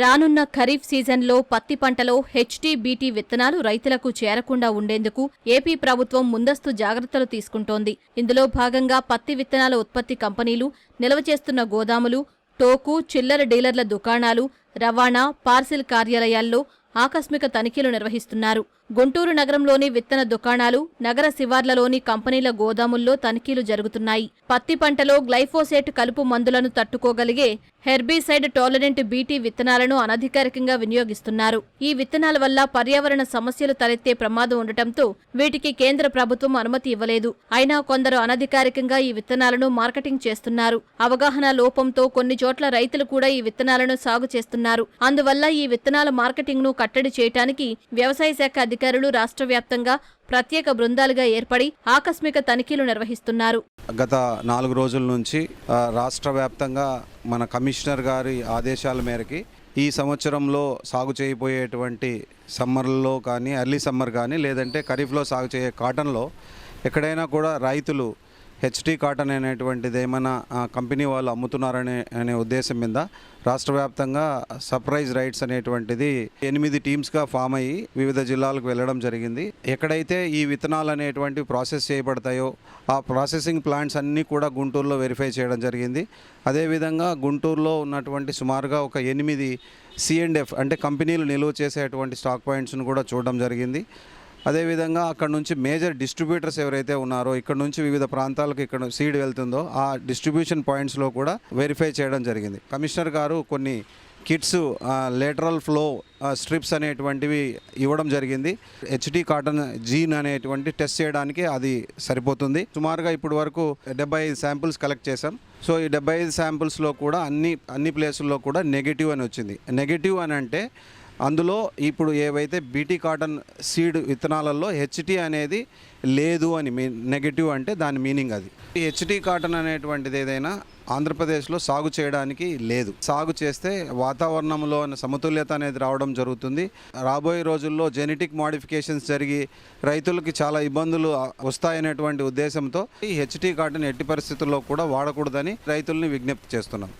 రానున్న ఖరీఫ్ సీజన్లో పత్తి పంటలో హెచ్టీబీటీ విత్తనాలు రైతులకు చేరకుండా ఉండేందుకు ఏపీ ప్రభుత్వం ముందస్తు జాగ్రత్తలు తీసుకుంటోంది. ఇందులో భాగంగా పత్తి విత్తనాల ఉత్పత్తి కంపెనీలు నిల్వ చేస్తున్న గోదాములు, టోకు, చిల్లర డీలర్ల దుకాణాలు, రవాణా, పార్సిల్ కార్యాలయాల్లో ఆకస్మిక తనిఖీలు నిర్వహిస్తున్నారు. గుంటూరు నగరంలోని విత్తన దుకాణాలు, నగర శివార్లలోని కంపెనీల గోదాముల్లో తనిఖీలు జరుగుతున్నాయి. పత్తి పంటలో గ్లైఫోసేట్ కలుపు మందులను తట్టుకోగలిగే హెర్బిసైడ్ టాలరెంట్ బీటీ విత్తనాలను అనధికారికంగా వినియోగిస్తున్నారు. ఈ విత్తనాల వల్ల పర్యావరణ సమస్యలు తలెత్తే ప్రమాదం ఉండటంతో వీటికి కేంద్ర ప్రభుత్వం అనుమతి ఇవ్వలేదు. అయినా కొందరు అనధికారికంగా ఈ విత్తనాలను మార్కెటింగ్ చేస్తున్నారు. అవగాహన లోపంతో కొన్ని చోట్ల రైతులు కూడా ఈ విత్తనాలను సాగు చేస్తున్నారు. అందువల్ల ఈ విత్తనాల మార్కెటింగ్ ను కట్టడి చేయడానికి వ్యవసాయ శాఖ అధికారులు రాష్ట్ర వ్యాప్తంగా ప్రత్యేక బృందాలుగా ఏర్పడి ఆకస్మిక తనిఖీలు నిర్వహిస్తున్నారు. గత 4 రోజుల నుంచి రాష్ట్ర వ్యాప్తంగా మన కమిషనర్ గారి ఆదేశాల మేరకి ఈ సంవత్సరంలో సాగు చేయబోయేటువంటి సమ్మర్లో కానీ, ఎర్లీ సమ్మర్ కానీ, లేదంటే ఖరీఫ్లో సాగు చేయే కాటన్లో ఎక్కడైనా కూడా రైతులు హెచ్టీ కాటన్ అనేటువంటిది ఏమైనా కంపెనీ వాళ్ళు అమ్ముతున్నారనే ఉద్దేశం మీద రాష్ట్ర వ్యాప్తంగా సర్ప్రైజ్ రైడ్స్ అనేటువంటిది 8 టీమ్స్గా ఫామ్ అయ్యి వివిధ జిల్లాలకు వెళ్ళడం జరిగింది. ఎక్కడైతే ఈ విత్తనాలు అనేటువంటివి ప్రాసెస్ చేయబడతాయో ఆ ప్రాసెసింగ్ ప్లాంట్స్ అన్నీ కూడా గుంటూరులో వెరిఫై చేయడం జరిగింది. అదేవిధంగా గుంటూరులో ఉన్నటువంటి సుమారుగా ఒక 8 C&F అంటే కంపెనీలు నిల్వ చేసేటువంటి స్టాక్ పాయింట్స్ను కూడా చూడడం జరిగింది. అదేవిధంగా అక్కడ నుంచి మేజర్ డిస్ట్రిబ్యూటర్స్ ఎవరైతే ఉన్నారో ఇక్కడ నుంచి వివిధ ప్రాంతాలకు ఇక్కడ సీడ్ వెళ్తుందో ఆ డిస్ట్రిబ్యూషన్ పాయింట్స్లో కూడా వెరిఫై చేయడం జరిగింది. కమిషనర్ గారు కొన్ని కిట్స్, లేటరల్ ఫ్లో స్ట్రిప్స్ అనేటువంటివి ఇవ్వడం జరిగింది. హెచ్టీ కాటన్ జీన్ అనేటువంటి టెస్ట్ చేయడానికి అది సరిపోతుంది. సుమారుగా ఇప్పటి వరకు 75 శాంపుల్స్ కలెక్ట్ చేశాం. సో ఈ 75 శాంపుల్స్లో కూడా అన్ని ప్లేసుల్లో కూడా నెగిటివ్ అని వచ్చింది. నెగిటివ్ అని అంటే అందులో ఇప్పుడు ఏవైతే బీటీ కాటన్ సీడ్ విత్తనాలలో హెచ్టీ అనేది లేదు అని నెగిటివ్ అంటే దాని మీనింగ్ అది. ఈ హెచ్టీ కాటన్ అనేటువంటిది ఏదైనా ఆంధ్రప్రదేశ్లో సాగు చేయడానికి లేదు. సాగు చేస్తే వాతావరణంలో సమతుల్యత అనేది రావడం జరుగుతుంది. రాబోయే రోజుల్లో జెనెటిక్ మోడిఫికేషన్స్ జరిగి రైతులకి చాలా ఇబ్బందులు వస్తాయనేటువంటి ఉద్దేశంతో ఈ హెచ్టీ కాటన్ ఎట్టి పరిస్థితుల్లో కూడా వాడకూడదని రైతుల్ని విజ్ఞప్తి చేస్తున్నాం.